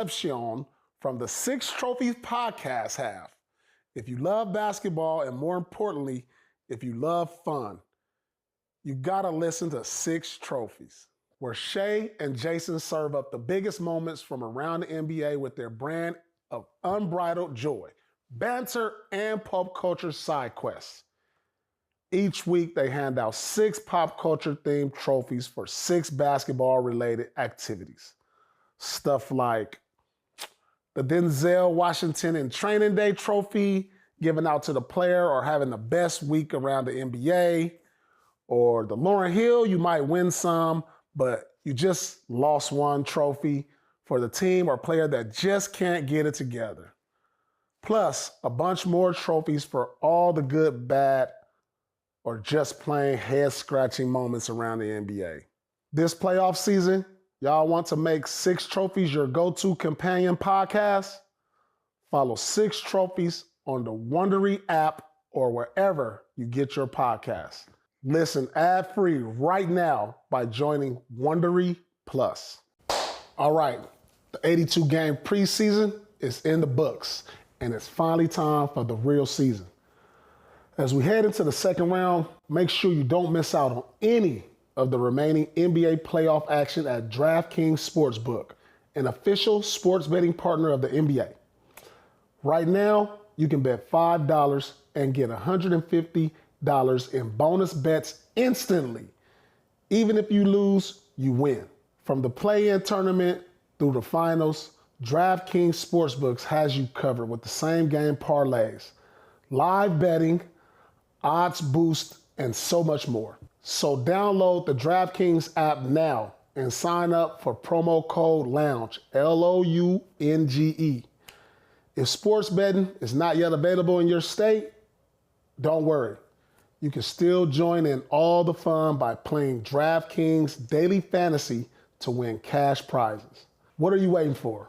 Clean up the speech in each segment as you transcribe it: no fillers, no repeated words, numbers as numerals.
From the Six Trophies podcast have. If you love basketball and more importantly, if you love fun, you gotta listen to Six Trophies, where Shay and Jason serve up the biggest moments from around the NBA with their brand of unbridled joy, banter, and pop culture side quests. Each week, they hand out 6 pop culture themed trophies for 6 basketball related activities. Stuff like the Denzel Washington in Training Day trophy, given out to the player or having the best week around the NBA, or the Lauryn Hill, you might win some, but you just lost one trophy for the team or player that just can't get it together. Plus, a bunch more trophies for all the good, bad, or just plain head-scratching moments around the NBA. This playoff season, y'all want to make Six Trophies your go-to companion podcast? Follow Six Trophies on the Wondery app or wherever you get your podcasts. Listen ad-free right now by joining Wondery Plus. All right, the 82-game preseason is in the books, and it's finally time for the real season. As we head into the second round, make sure you don't miss out on any of the remaining NBA playoff action at DraftKings Sportsbook, an official sports betting partner of the NBA. Right now, you can bet $5 and get $150 in bonus bets instantly. Even if you lose, you win. From the play-in tournament through the finals, DraftKings Sportsbooks has you covered with the same game parlays, live betting, odds boost, and so much more. So download the DraftKings app now and sign up for promo code LOUNGE, LOUNGE. If sports betting is not yet available in your state, don't worry. You can still join in all the fun by playing DraftKings Daily Fantasy to win cash prizes. What are you waiting for?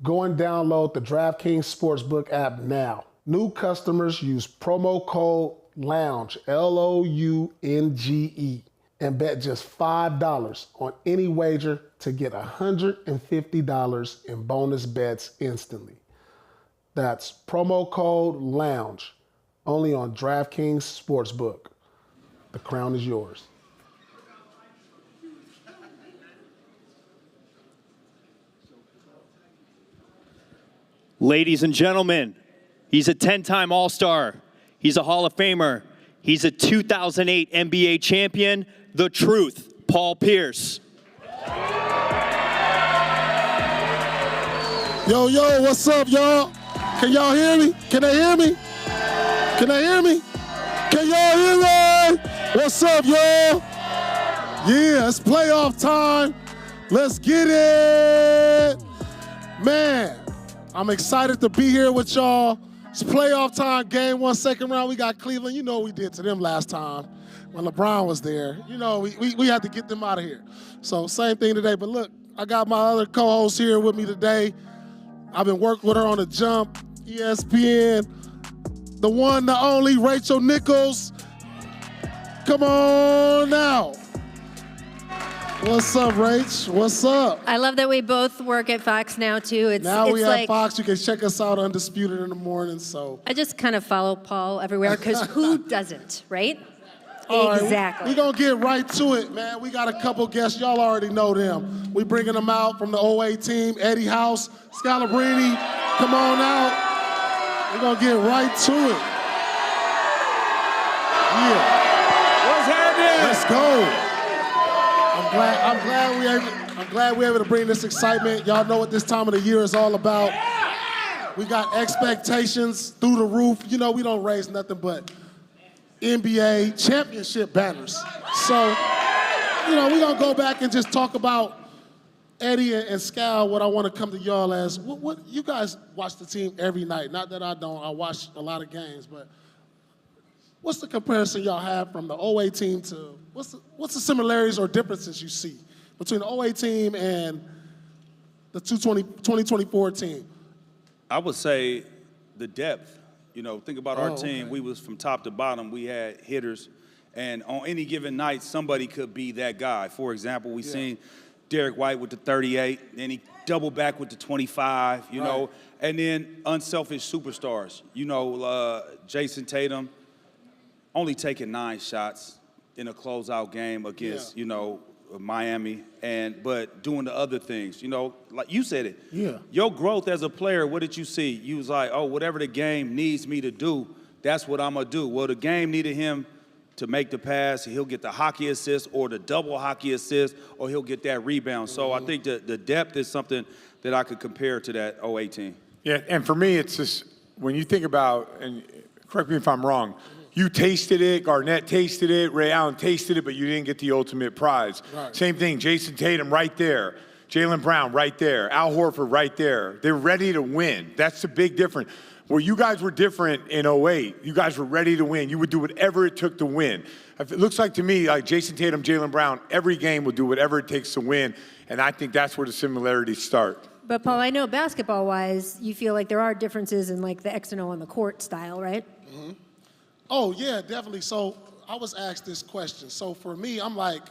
Go and download the DraftKings Sportsbook app now. New customers use promo code LOUNGE, LOUNGE, and bet just $5 on any wager to get $150 in bonus bets instantly. That's promo code LOUNGE, only on DraftKings Sportsbook. The crown is yours. Ladies and gentlemen, he's a 10-time All-Star. He's a Hall of Famer. He's a 2008 NBA champion. The Truth, Paul Pierce. Yo, what's up, y'all? Can y'all hear me? Can they hear me? Can they hear me? Can y'all hear me? What's up, y'all? Yeah, it's playoff time. Let's get it. Man, I'm excited to be here with y'all. It's playoff time, game 1, second round. We got Cleveland. You know what we did to them last time when LeBron was there. You know, we had to get them out of here. So same thing today. But look, I got my other co-host here with me today. I've been working with her on the jump, ESPN, the one, the only, Rachel Nichols. Come on now. What's up, Rach? What's up? I love that we both work at Fox now, too. Now we have like, Fox. You can check us out Undisputed in the morning. So I just kind of follow Paul everywhere because who doesn't, right? all right, Exactly. We're going to get right to it, man. We got a couple guests. Y'all already know them. We bringing them out from the OA team. Eddie House, Scalabrini, come on out. We're going to get right to it. Yeah. What's happening? Let's go. I'm glad we're able to bring this excitement. Y'all know what this time of the year is all about. We got expectations through the roof. You know, we don't raise nothing but NBA championship banners. So, you know, we're going to go back and just talk about Eddie and Scal. What I want to come to y'all as, what you guys watch the team every night. Not that I don't. I watch a lot of games, but what's the comparison y'all have from the OA team to, what's the similarities or differences you see between the OA team and the 2024 team? I would say the depth. You know, think about our team. Okay. We was from top to bottom. We had hitters. And on any given night, somebody could be that guy. For example, we seen Derek White with the 38. Then he double back with the 25, you know, and then unselfish superstars. You know, Jason Tatum only taking 9 shots in a closeout game against, you know, Miami, but doing the other things, you know, like you said it. Yeah. Your growth as a player, what did you see? You was like, oh, whatever the game needs me to do, that's what I'm gonna do. Well, the game needed him to make the pass, he'll get the hockey assist or the double hockey assist, or he'll get that rebound. So I think the depth is something that I could compare to that 08 team. Yeah, and for me, it's just, when you think about, and correct me if I'm wrong, you tasted it, Garnett tasted it, Ray Allen tasted it, but you didn't get the ultimate prize. Right. Same thing, Jason Tatum right there, Jaylen Brown right there, Al Horford right there. They're ready to win. That's the big difference. Where you guys were different in 08, you guys were ready to win. You would do whatever it took to win. It looks like to me, like Jason Tatum, Jaylen Brown, every game will do whatever it takes to win, and I think that's where the similarities start. But Paul, I know basketball-wise, you feel like there are differences in like the X and O on the court style, right? Mm-hmm. Oh, yeah, definitely. So I was asked this question. So for me, I'm like,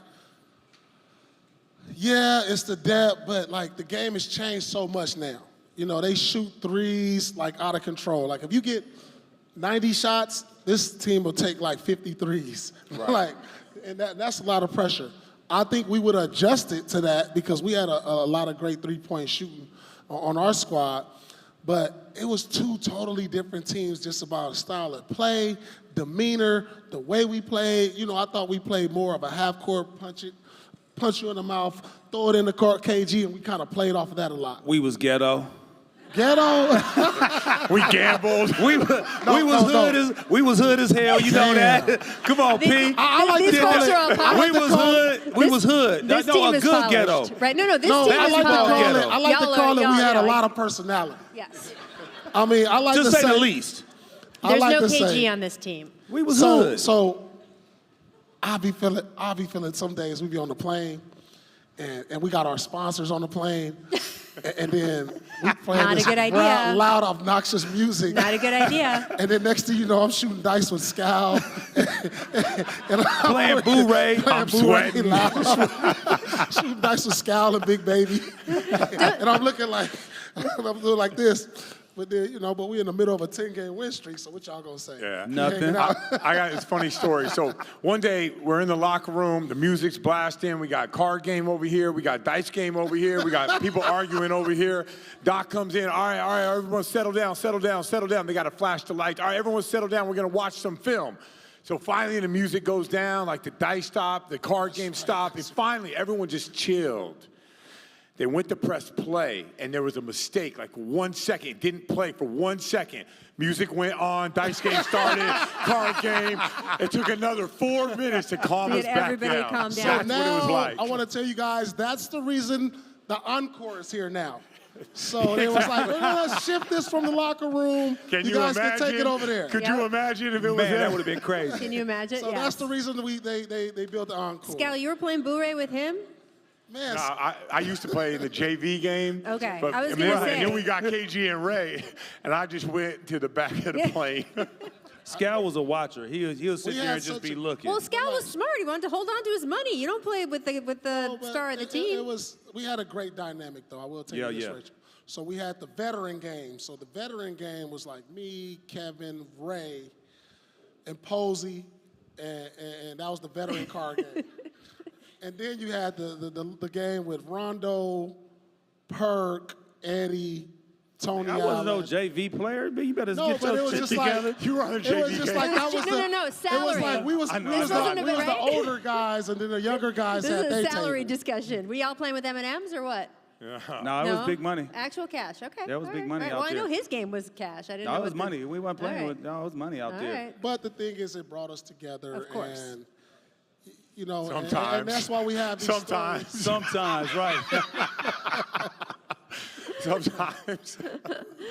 yeah, it's the depth, but like the game has changed so much now. You know, they shoot threes like out of control. Like if you get 90 shots, this team will take like 50 threes. Right. Like, and that's a lot of pressure. I think we would have adjusted to that because we had a lot of great three-point shooting on our squad. But it was 2 totally different teams just about style of play, demeanor, the way we played. You know, I thought we played more of a half-court punch you in the mouth, throw it in the court, KG, and we kind of played off of that a lot. We was ghetto. Ghetto? We gambled. We was hood as hell. You know that. Come on, P. I like these to call folks it. are all We was hood. We was hood. This No, team a is good polished, ghetto. right? No, this No, team I is like to call polished. it. I like to call it. We had a lot of personality. Yes. I mean, I like To to say the least. I There's like no to KG say, on this team. We was hood. So I'll be feeling some days we be on the plane and we got our sponsors on the plane and then we playing Not a this good idea. loud, obnoxious music. Not a good idea. And then next thing you know, I'm shooting dice with Scal. and I'm Playing Boo-Ray. I'm sweating. loud. Shooting dice with Scal and Big Baby. And I'm looking like, I'm doing like this. But then, you know, but we in the middle of a 10-game win streak, so what y'all gonna say? Yeah. Nothing. I got this funny story. So one day we're in the locker room, the music's blasting, we got card game over here, we got dice game over here, we got people arguing over here. Doc comes in, all right, everyone settle down. They got to flash the lights. All right, everyone settle down, we're gonna watch some film. So finally the music goes down, like the dice stop, the card game stopped, and finally everyone just chilled. They went to press play, and there was a mistake, like 1 second. It didn't play for 1 second. Music went on, dice game started, card game. It took another 4 minutes to calm us back everybody down. calm down. So That's now, what it was like. I want to tell you guys, that's the reason the encore is here now. So it was like, let's shift this from the locker room. Can you guys imagine? can take it over there. Could you imagine if it was Man, him? that would have been crazy. Can you imagine? So Yes. that's the reason they built the encore. Scal, you were playing Boo-Ray with him? Man, No, I used to play in the JV game. Okay, But, I was and then- gonna say. And then we got KG and Ray, and I just went to the back of the plane. Scal was a watcher. He'll sit We there had and just such be a- looking. Well, Scal was smart. He wanted to hold on to his money. You don't play with the but star of the it team. we had a great dynamic, though. I will tell you this, Rachel. So we had the veteran game. So the veteran game was like me, Kevin, Ray, and Posey, and that was the veteran card game. And then you had the game with Rondo, Perk, Eddie, Tony I Allen. wasn't no JV player, but you better No, get but it your was shit just together. like You were on a it was JV just game. like that was No, the, no, no, It was salary. like we was I know, we was I know. the, we was the Right? older guys, and then the younger guys This had is their a salary table. discussion. Were y'all playing with M&Ms or what? No, it was big money. Actual cash. Okay. That was all big right, money all right. out Well, I know there. his game was cash. I didn't No, know it was what the- money. We weren't playing All right. with. No, it was money out All there. right. But the thing is, it brought us together. Of course. And, you know, Sometimes. and that's why we have these Sometimes. stories. Sometimes, right? Sometimes.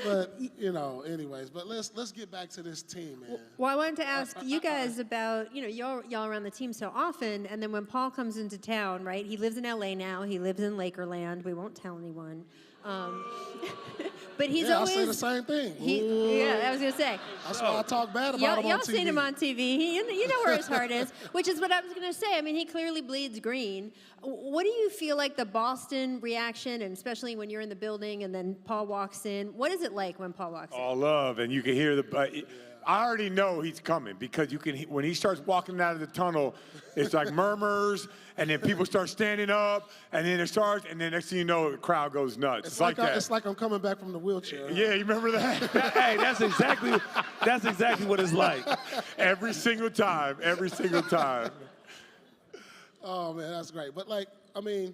But you know, anyways. But let's get back to this team, man. Well, I wanted to ask you guys about, you know, y'all around the team so often, and then when Paul comes into town, right? He lives in LA now. He lives in Lakerland. We won't tell anyone. But he's Yeah, always. I say the same thing. Yeah, I was gonna say. That's why I talk bad about him on Y'all TV. seen him on TV. You know where his heart is, which is what I was gonna say. I mean, he clearly bleeds green. What do you feel like the Boston reaction, and especially when you're in the building and then Paul walks in? What is it like when Paul walks in? All love, and you can hear the. I already know he's coming because you can. When he starts walking out of the tunnel, it's like murmurs, and then people start standing up, and then it starts, and then next thing you know, the crowd goes nuts. It's like that. It's like I'm coming back from the wheelchair. Yeah, you remember that? Hey, that's exactly what it's like. Every single time. Oh man, that's great. But like, I mean,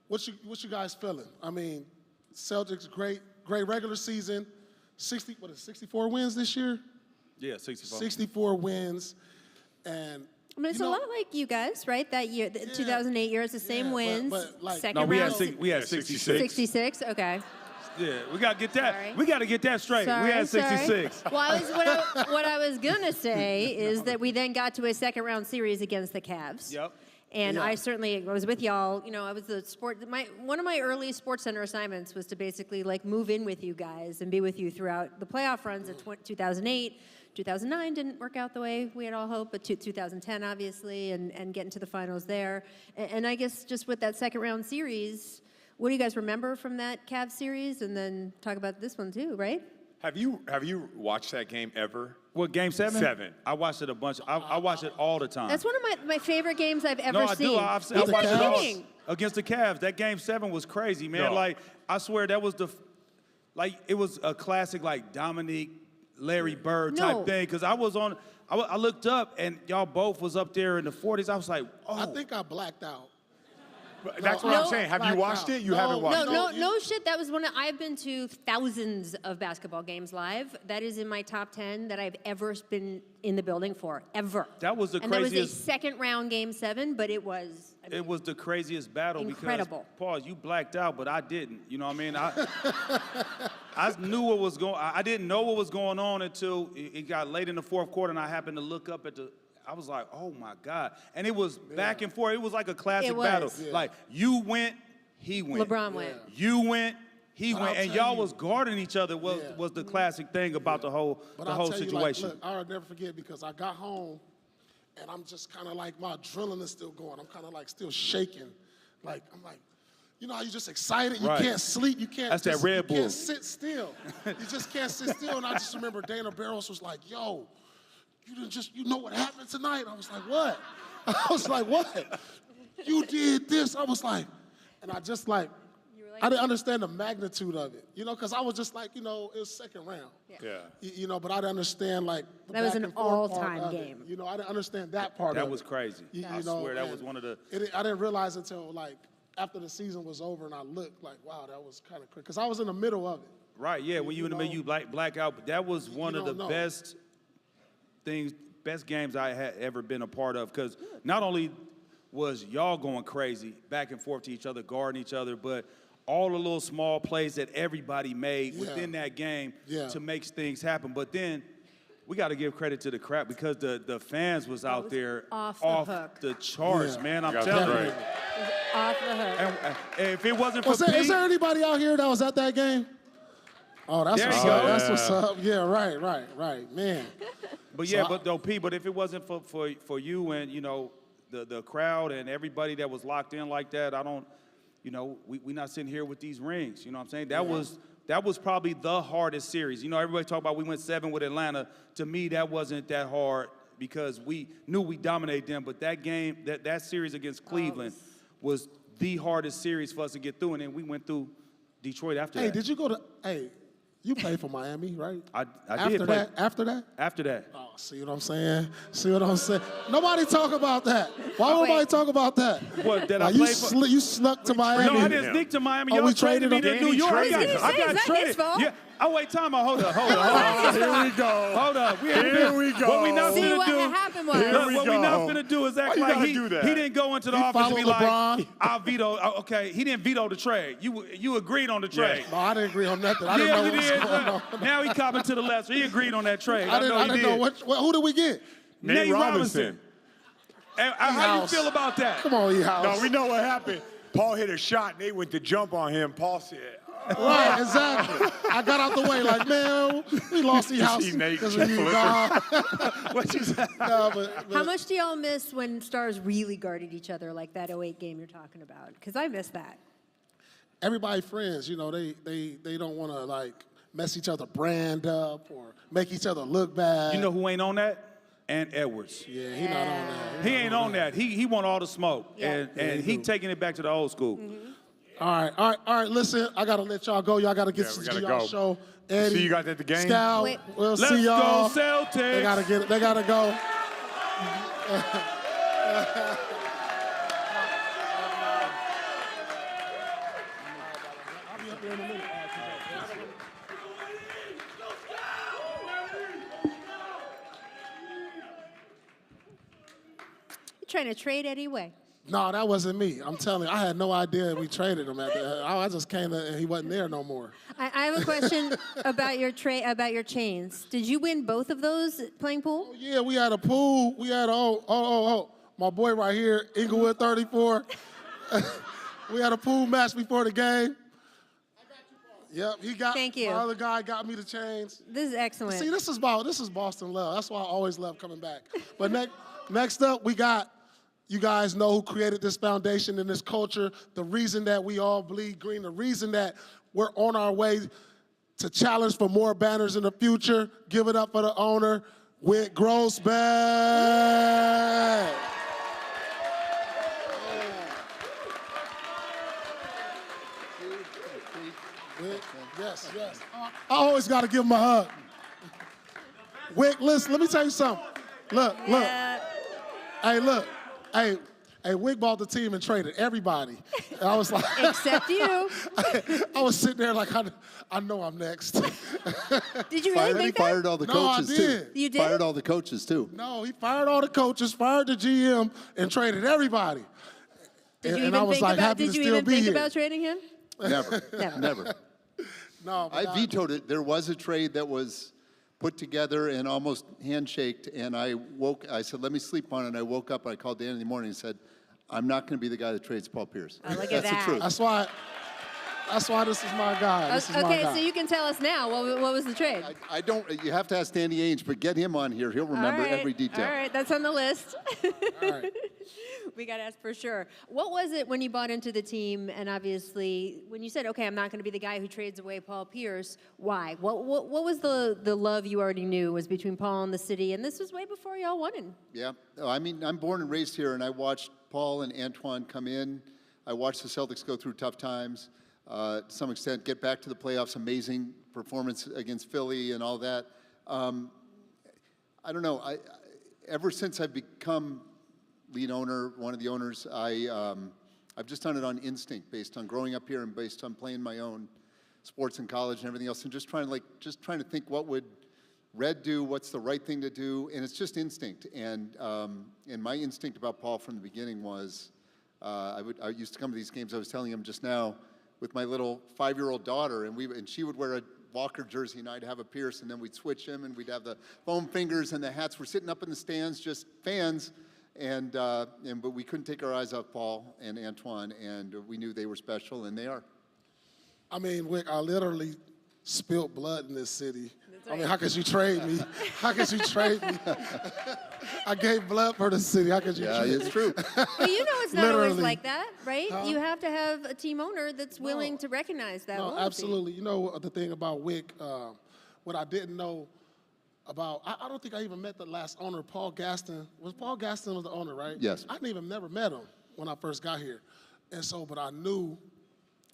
what you guys feeling? I mean, Celtics great regular season. 64 wins this year? Yeah, 64. 64 wins, and I mean, it's a lot like you guys, right? That year, the 2008 year, it's the same wins. but like, second No, we round. had 66. 66. Okay. Yeah, we gotta get that. Sorry. We gotta get that straight. We had 66. Well, what I was gonna say is that we then got to a second round series against the Cavs. Yep. And I was with y'all. You know, I was one of my early Sports Center assignments was to basically like move in with you guys and be with you throughout the playoff runs of 2008. 2009 didn't work out the way we had all hoped, but 2010 obviously, and get into the finals there. And I guess just with that second round series, what do you guys remember from that Cavs series? And then talk about this one too, right? Have you watched that game ever? What, game 7? 7. I watched it a bunch. I watch it all the time. That's one of my favorite games I've ever No, I seen. do. I watched it all kidding. against the Cavs. That game 7 was crazy, man. No. Like, I swear that was it was a classic, like, Dominique, Larry Bird type thing. Because I looked up, and y'all both was up there in the 40s. I was like, oh. I think I blacked out. That's what I'm saying. Have you watched it? You haven't watched it? No shit. That was I've been to thousands of basketball games live. That is in my top 10 that I've ever been in the building for, ever. That was the and craziest. And that was a 2nd round game 7, but it was. It was the craziest battle incredible. Because, Paul, you blacked out, but I didn't. You know what I mean? I knew what was going. I didn't know what was going on until it got late in the 4th quarter, and I happened to look up at I was like, oh my God. And it was back and forth. It was like a classic battle. Yeah. Like, you went, he went. LeBron went. You went, he went. And y'all was guarding each other was the classic thing about the whole situation. Look, I'll never forget because I got home and I'm just kind of like, my adrenaline is still going. I'm kind of like still shaking. Like, I'm like, you know how you're just excited? You can't sleep. You can't. That's that Red Bull. You can't sit still. You just can't sit still. And I just remember Dana Barros was like, yo, you know what happened tonight? I was like, what? I was like, what? You did this. I was like, and I just like, I didn't understand the magnitude of it, you know, because I was just like, you know, it was 2nd round. Yeah. You know, but I didn't understand like the that was back an and forth part all-time of game. it. You know, I didn't understand that part of it. That was crazy. I swear that was one of the. I didn't realize until like after the season was over and I looked like, wow, that was kind of crazy. Because I was in the middle of it. Right, yeah, when you in the middle, you black out. But that was one of the best games I had ever been a part of. Because not only was y'all going crazy back and forth to each other, guarding each other, but all the little small plays that everybody made within that game to make things happen. But then we got to give credit to the crowd because the fans was out there off the charts, man. I'm telling you. Off the hook. And if it wasn't for is there anybody out here that was at that game? Oh, that's what's up. That's what's up. Yeah, right, man. But but if it wasn't for you and, you know, the crowd and everybody that was locked in like that, we not sitting here with these rings. You know what I'm saying? That was probably the hardest series. You know, everybody talk about we went 7 with Atlanta. To me, that wasn't that hard because we knew we dominated them. But that game, that series against Cleveland was the hardest series for us to get through. And then we went through Detroit after that. Hey, did you go to you played for Miami, right? I did play. After that? After that. Oh, see what I'm saying? Nobody talk about that. Why would nobody talk about that? What, that I played for? You snuck to Miami. No, I didn't sneak to Miami. Oh, Y'all we traded me to New York. I got traded. His fault. Yeah. Oh, wait, time out. Hold up. Here we go. Hold up. Here we go. What we not See finna what do. happened was. Here we What go. we not finna do is act Why you like gotta he do that? didn't go into the He office and be followed like, LeBron. I'll veto. Okay, he didn't veto the trade. You agreed on the trade. No, I didn't agree on nothing. I didn't know Yeah, what you was did. going on. Now he copping to the left, so he agreed on that trade. I didn't know who did we get? Nate Robinson. And how you feel about that? Come on, E-House. No, we know what happened. Paul hit a shot, and they went to jump on him. Paul said, Right, exactly. I got out the way like, man, we lost the house see Nate because of you, flipping. dog. What you say? No, but How much do y'all miss when stars really guarded each other like that '08 game you're talking about? Because I miss that. everybody friends, you know, they don't want to like mess each other brand up or make each other look bad. You know who ain't on that? Ant Edwards. Yeah, he not on that. He ain't on that. He want all the smoke, Yeah. and he taking it back to the old school. All right. Listen, I gotta let y'all go. Y'all gotta get Yeah, we to gotta y'all go. show. Eddie, See you guys at the game? Scout, Wait. we'll Let's see y'all. go Celtics. They gotta get it. They gotta go. You trying to trade Eddie away? No, that wasn't me. I'm telling you, I had no idea we traded him. I just came and he wasn't there no more. I have a question about your chains. Did you win both of those playing pool? Yeah, we had a pool. We had my boy right here, Inglewood 34. We had a pool match before the game. Yep, he got. Thank you. My other guy got me the chains. This is excellent. See, this is Boston love. That's why I always love coming back. But next up, we got. You guys know who created this foundation and this culture, the reason that we all bleed green, the reason that we're on our way to challenge for more banners in the future. Give it up for the owner, Wick Grossbeck. Yes. I always got to give him a hug. Wick, listen, let me tell you something. Look. Hey, look. Hey, Wick bought the team and traded everybody. And I was like, Except you. I was sitting there like, I know I'm next. Did you really He think that? fired all the No, I coaches did. too. You did? Fired all the coaches too. No, he fired all the coaches, fired the GM, and traded everybody. Did you and I was like, happy to still be here. about trading him? Never. Never. Never. No, but I vetoed it. There was a trade that was put together and almost handshaked, and I said, let me sleep on it, and I woke up, and I called Dan in the morning and said, I'm not going to be the guy that trades Paul Pierce. Oh, look at That's that. the truth. That's why this is my guy. This is my Okay, guy. so you can tell us now, what was the trade? I don't, you have to ask Danny Ainge, but get him on here. He'll remember All right, every detail. All right, that's on the list. All right. We got to ask for sure. What was it when you bought into the team, and obviously when you said, okay, I'm not going to be the guy who trades away Paul Pierce? Why? What was the love you already knew was between Paul and the city? And this was way before y'all won it. Yeah. Oh, I mean, I'm born and raised here, and I watched Paul and Antoine come in. I watched the Celtics go through tough times. To some extent, get back to the playoffs, amazing performance against Philly and all that. I don't know. Ever since I've become lead owner, one of the owners, I've just done it on instinct, based on growing up here and based on playing my own sports in college and everything else, and just trying to think what would Red do, what's the right thing to do, and it's just instinct. And my instinct about Paul from the beginning was, I used to come to these games. I was telling him just now, with my little 5-year-old daughter, and she would wear a Walker jersey, and I'd have a Pierce, and then we'd switch him, and we'd have the foam fingers and the hats. We're sitting up in the stands, just fans, but we couldn't take our eyes off Paul and Antoine, and we knew they were special, and they are. I mean, Wick, I literally spilled blood in this city. I mean, how could you trade me? How could you trade me? I gave blood for the city. How could you trade me? It's true. But you know it's not always Literally. like that, right? You have to have a team owner that's willing to recognize that No, loyalty. absolutely. You know, the thing about Wick, what I didn't know about, I don't think I even met the last owner, Paul Gaston. Paul Gaston was the owner, right? Yes. I didn't even never met him when I first got here. And so, but I knew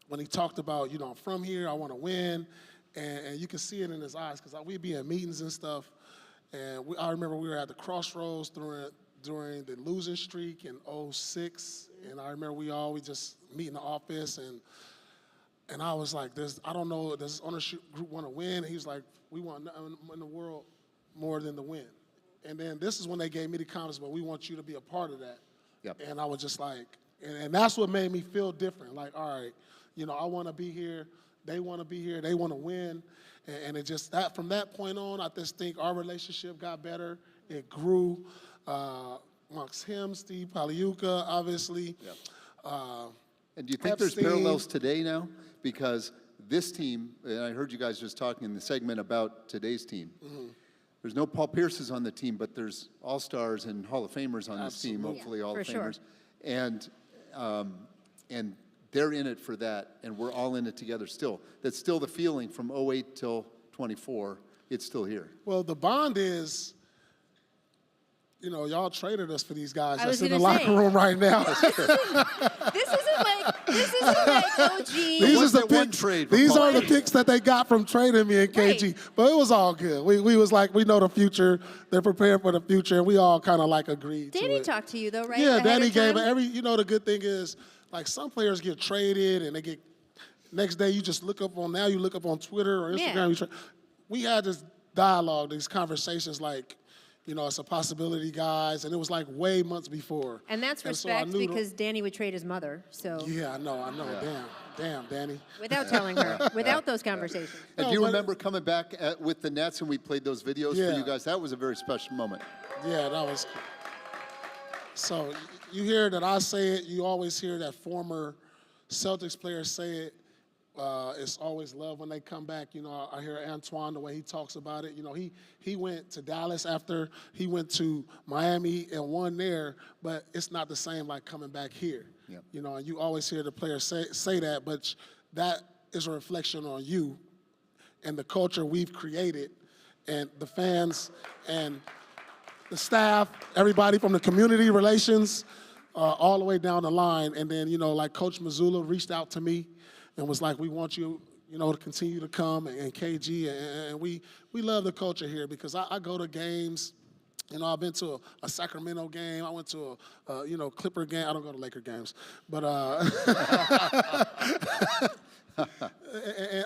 when he talked about, you know, I'm from here, I want to win. And you can see it in his eyes, because we'd be in meetings and stuff. And I remember we were at the Crossroads during the losing streak in 2006. And I remember we just meet in the office, and I was like, I don't know, does this ownership group want to win? And he was like, we want nothing in the world more than to win. And then this is when they gave me the comments, but we want you to be a part of that. Yep. And I was just like, and that's what made me feel different. Like, all right, you know, I want to be here. They want to be here. They want to win. And it just, from that point on, I just think our relationship got better. It grew amongst him, Steve Paliuka, obviously. Yep. And do you think there's Epstein. parallels today now? Because this team, and I heard you guys just talking in the segment about today's team. There's no Paul Pierces on the team, but there's All-Stars and Hall of Famers on this team, hopefully Hall of Famers. And they're in it for that, and we're all in it together still. That's still the feeling from 08 till 24. It's still here. Well, the bond is, y'all traded us for these guys that's in the gonna say, locker room right now. This isn't like OG. These are the picks that they got from trading me and KG. Right. But it was all good. We was like, we know the future. They're prepared for the future, and we all kind of like agreed to it. Danny talked to you though, right? Yeah, Ahead Danny of time? gave the good thing is, like, some players get traded and they get, next day you just look up on Twitter or Instagram. We had this dialogue, these conversations like, it's a possibility, guys, and it was like way months before. And that's so respect because Danny would trade his mother, so. Yeah, I know. Damn, Danny. Without telling her, without those conversations. And do you remember coming back with the Nets and we played those videos for Yeah. you guys? That was a very special moment. Yeah, that was cool. So you hear that I say it, you always hear that former Celtics players say it. It's always love when they come back. I hear Antoine, the way he talks about it. He went to Dallas after he went to Miami and won there, but it's not the same like coming back here. Yep. And you always hear the players say that, but that is a reflection on you and the culture we've created and the fans and the staff, everybody from the community relations, all the way down the line. And then, like Coach Mazzulla reached out to me and was like, we want you, to continue to come, and KG, and we love the culture here because I go to games. I've been to a Sacramento game. I went to a Clipper game. I don't go to Laker games, but and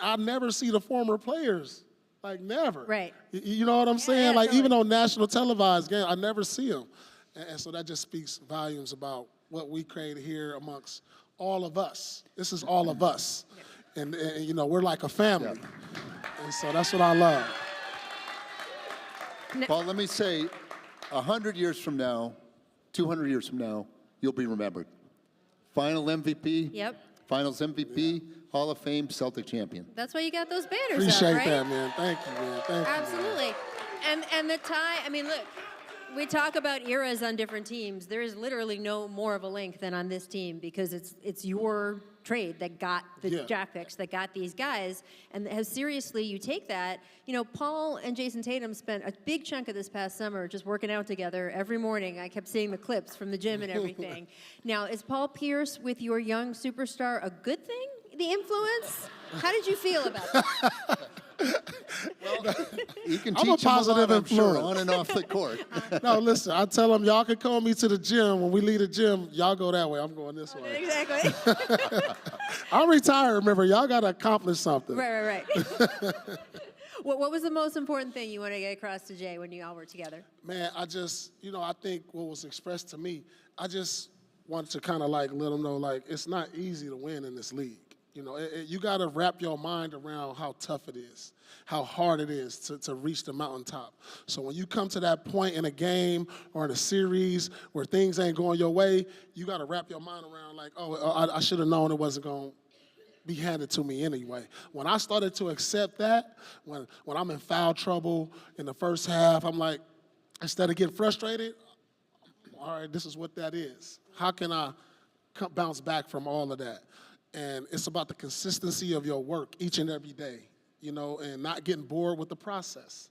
I never see the former players. Like, never. Right. You know what I'm saying? Yeah, like, totally. even on national televised games, I never see them. And so that just speaks volumes about what we created here amongst all of us. This is all of us. Yeah. And we're like a family. Yeah. And so that's what I love. Paul, let me say, 100 years from now, 200 years from now, you'll be remembered. Final MVP. Yep. Finals MVP, Hall of Fame, Celtic champion. That's why you got those banners Appreciate up, right? that, man. Thank you, man. Thank you. Absolutely. And the tie, look, we talk about eras on different teams. There is literally no more of a link than on this team because it's your trade that got the draft picks, that got these guys. And how seriously you take that. Paul and Jason Tatum spent a big chunk of this past summer just working out together every morning. I kept seeing the clips from the gym and everything. Now, is Paul Pierce with your young superstar a good thing, the influence? How did you feel about that? Well, you can I'm a teach him positive a lot, I'm sure, influence. on and off the court. No, listen, I tell them, y'all can call me to the gym. When we leave the gym, y'all go that way. I'm going this way. Exactly. I'm retired, remember. Y'all got to accomplish something. Right. What was the most important thing you want to get across to Jay when you all were together? Man, I just, I think what was expressed to me, I just wanted to kind of like let them know, like, it's not easy to win in this league. You got to wrap your mind around how tough it is, how hard it is to reach the mountaintop. So when you come to that point in a game or in a series where things ain't going your way, you got to wrap your mind around like, I should have known it wasn't going to be handed to me anyway. When I started to accept that, when I'm in foul trouble in the first half, I'm like, instead of getting frustrated, all right, this is what that is. How can I bounce back from all of that? And it's about the consistency of your work each and every day, and not getting bored with the process.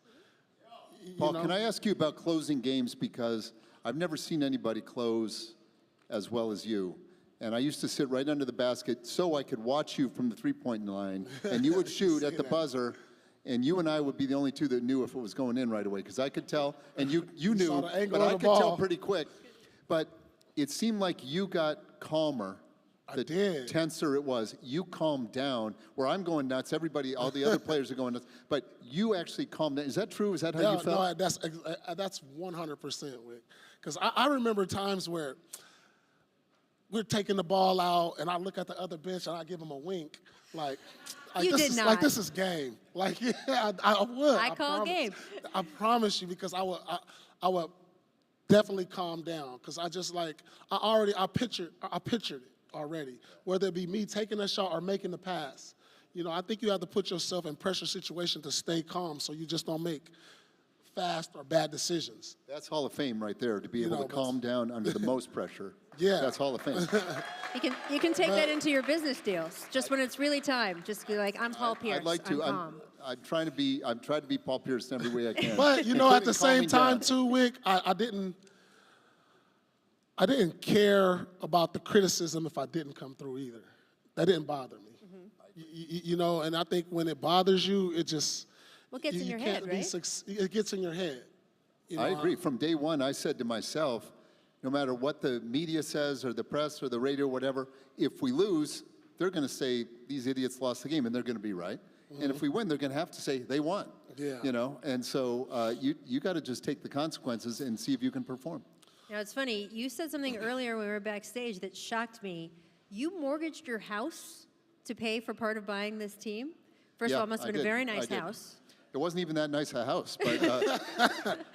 Paul, can I ask you about closing games? Because I've never seen anybody close as well as you. And I used to sit right under the basket so I could watch you from the three-point line, and you would shoot at the buzzer, and you and I would be the only two that knew if it was going in right away, because I could tell, and you knew, but I could tell pretty quick. But it seemed like you got calmer. I did. Tenser it was. You calmed down. Where I'm going nuts, all the other players are going nuts. But you actually calmed down. Is that true? Is that how you felt? No, that's 100%, Wick. Because I remember times where we're taking the ball out, and I look at the other bench, and I give them a wink, like this is game. Like, yeah, I would. I call game. I promise you, because I would definitely calm down, because I just I pictured it already, whether it be me taking a shot or making the pass. I think you have to put yourself in pressure situations to stay calm so you just don't make fast or bad decisions. That's Hall of Fame right there, to be able to calm down under the most pressure. Yeah. That's Hall of Fame. You can take that into your business deals. Just when it's really time, just be like, I'm Paul Pierce. I'd like to. I'm calm. I'm trying to be Paul Pierce in every way I can. But at including the same calming time down. too, Wick, I didn't care about the criticism if I didn't come through either. That didn't bother me. And I think when it bothers you, it just What gets in your can't head, be right? It gets in your head. I agree. From day one, I said to myself, no matter what the media says or the press or the radio or whatever, if we lose, they're going to say these idiots lost the game, and they're going to be right. And if we win, they're going to have to say they won. Yeah. And so you got to just take the consequences and see if you can perform. Now, it's funny. You said something earlier when we were backstage that shocked me. You mortgaged your house to pay for part of buying this team? First of all, it must have been a very nice house. It wasn't even that nice a house, but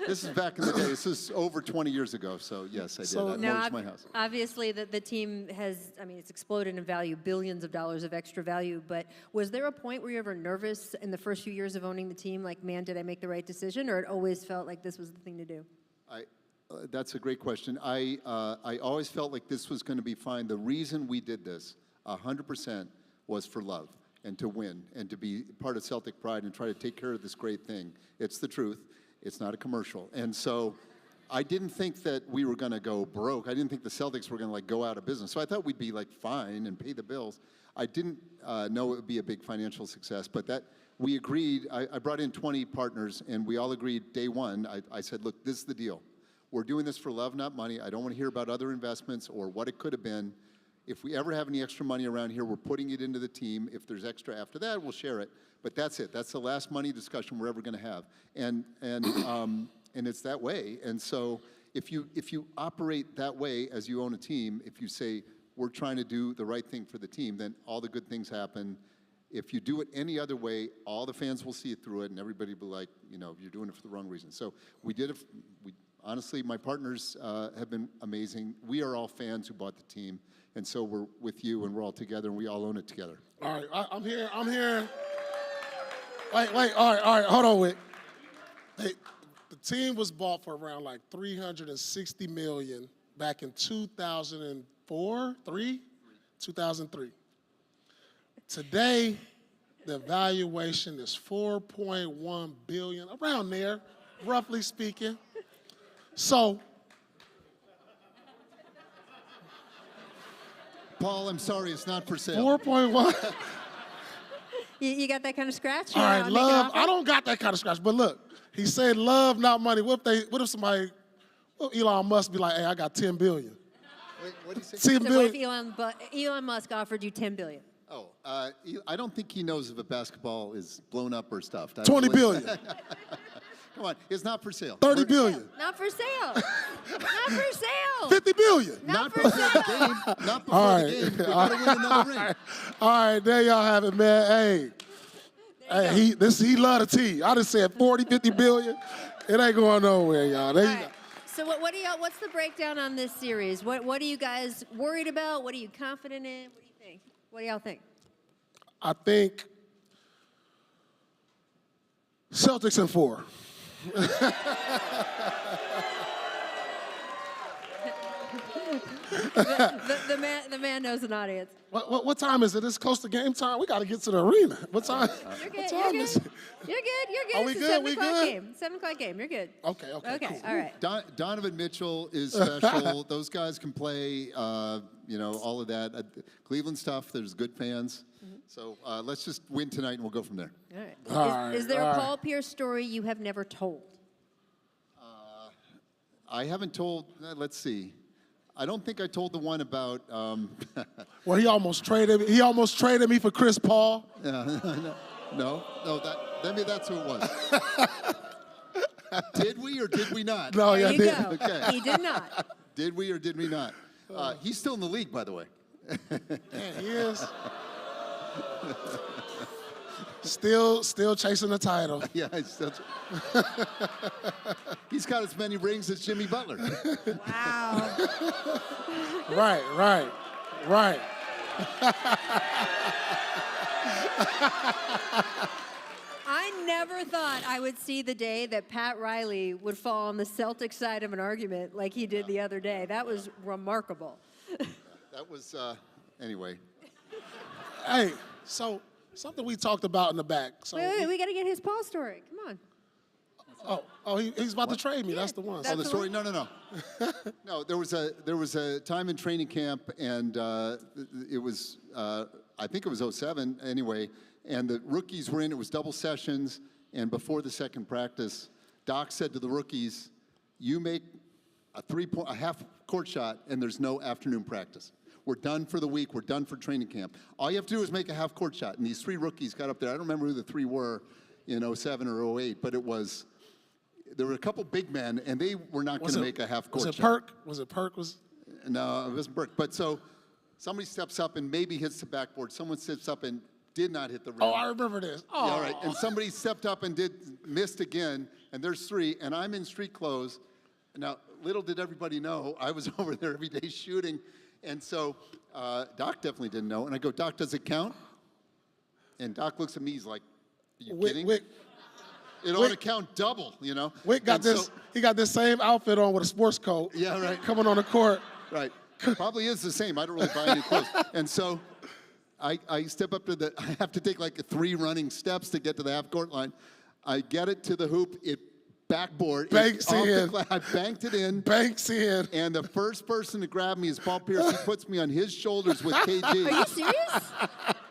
this is back in the day. This is over 20 years ago, so yes, I did. I mortgaged my house. Obviously, the team has, it's exploded in value, billions of dollars of extra value, but was there a point where you were ever nervous in the first few years of owning the team, like, man, did I make the right decision, or it always felt like this was the thing to do? That's a great question. I always felt like this was going to be fine. The reason we did this, 100%, was for love and to win and to be part of Celtic pride and try to take care of this great thing. It's the truth. It's not a commercial. And so I didn't think that we were going to go broke. I didn't think the Celtics were going to go out of business. So I thought we'd be fine and pay the bills. I didn't know it would be a big financial success, but that we agreed. I brought in 20 partners, and we all agreed day one. I said, look, this is the deal. We're doing this for love, not money. I don't want to hear about other investments or what it could have been. If we ever have any extra money around here, we're putting it into the team. If there's extra after that, we'll share it. But that's it. That's the last money discussion we're ever going to have. And it's that way. And so if you operate that way as you own a team, if you say we're trying to do the right thing for the team, then all the good things happen. If you do it any other way, all the fans will see it through it, and everybody will be like, you're doing it for the wrong reason. So we did it. Honestly, my partners have been amazing. We are all fans who bought the team, and so we're with you, and we're all together, and we all own it together. All right, I'm here. Wait, all right, hold on, Wick. Hey, the team was bought for around $360 million back in 2003. Today, the valuation is $4.1 billion, around there, roughly speaking. So, Paul, I'm sorry, it's not for sale. 4.1. You got that kind of scratch? All right, love. I don't got that kind of scratch, but look, he said love, not money. What if Elon Musk be like, hey, I got $10 billion. Wait, what did he say? $10 So billion. what if Elon Musk offered you $10 billion? Oh, I don't think he knows if a basketball is blown up or stuffed. $20 billion. Come on, it's not for sale. $30 billion. Not for sale. Not for sale. $50 billion. Not before the game. Not before All the right. game. We gotta win another ring. All right, there y'all have it, man. Hey, he love the T. I just said 40, 50 billion. It ain't going nowhere, y'all. There you go. So what's the breakdown on this series? What are you guys worried about? What are you confident in? What do you think? What do y'all think? I think Celtics in 4. The man knows an audience. What time is it? It's close to game time. We got to get to the arena. What time? You're good. What time is it? You're good. Are we It's a good? 7 We o'clock good? game. 7 o'clock game. You're good. Okay, Okay. cool. All right. Donovan Mitchell is special. Those guys can play, all of that. Cleveland's tough. There's good fans. So let's just win tonight, and we'll go from there. All right. Is there a Paul Pierce story you have never told? I haven't told, let's see. I don't think I told the one about. Well, he almost traded me for Chris Paul. No, maybe that's who it was. Did we or did we not? No, There yeah, you did. go. Okay. He did not. Did we or did we not? He's still in the league, by the way. Yeah, he is. Still chasing the title. Yeah, he's got as many rings as Jimmy Butler. Wow. Right. I never thought I would see the day that Pat Riley would fall on the Celtics side of an argument like he did the other day. That was remarkable. That was, anyway. Hey, so something we talked about in the back. So Wait, we got to get his Paul story. Come on. he's about to trade me. That's the one. Oh, the story? No. No, there was a time in training camp, and it was, I think it was 07 anyway, and the rookies were in. It was double sessions, and before the second practice, Doc said to the rookies, you make a half-court shot, and there's no afternoon practice. We're done for the week. We're done for training camp. All you have to do is make a half-court shot. And these 3 rookies got up there. I don't remember who the 3 were in 07 or 08, but there were a couple big men, and they were not going to make a half-court shot. Was it Perk? No, it wasn't Perk. But so somebody steps up and maybe hits the backboard. Someone steps up and did not hit the rim. Oh, I remember this. Oh. Yeah, all right. And somebody stepped up and missed again, and there's 3, and I'm in street clothes. Now, little did everybody know, I was over there every day shooting, and so Doc definitely didn't know. And I go, Doc, does it count? And Doc looks at me, he's like, are you kidding? It ought to count double, you know? Wick got this. He got this same outfit on with a sports coat. Yeah, right. Coming on the court. Right. Probably is the same. I don't really buy any clothes. And so I step up to I have to take like 3 running steps to get to the half-court line. I get it to the hoop. It backboard. Banks in. I banked it in. Banks in. And the first person to grab me is Paul Pierce. He puts me on his shoulders with KG. Are you serious?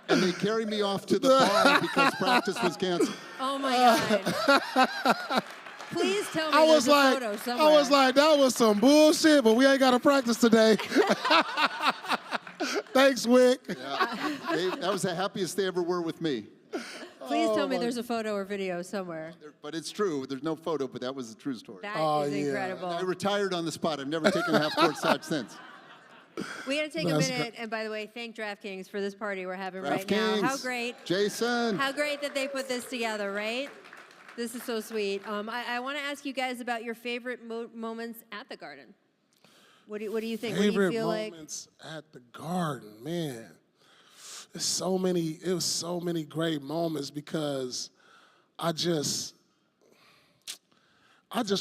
And they carry me off to the bar because practice was canceled. Oh, my God. Please tell me there's a photo somewhere. I was like, that was some bullshit, but we ain't got to practice today. Thanks, Wick. Yeah. That was the happiest they ever were with me. Please tell me there's a photo or video somewhere. But it's true. There's no photo, but that was a true story. That is incredible. I retired on the spot. I've never taken a half-court shot since. We got to take a minute, and by the way, thank DraftKings for this party we're having right now. How great. Jason. How great that they put this together, right? This is so sweet. I want to ask you guys about your favorite moments at the Garden. What do you think? What do you feel like? Favorite moments at the Garden, man. It was so many great moments because I just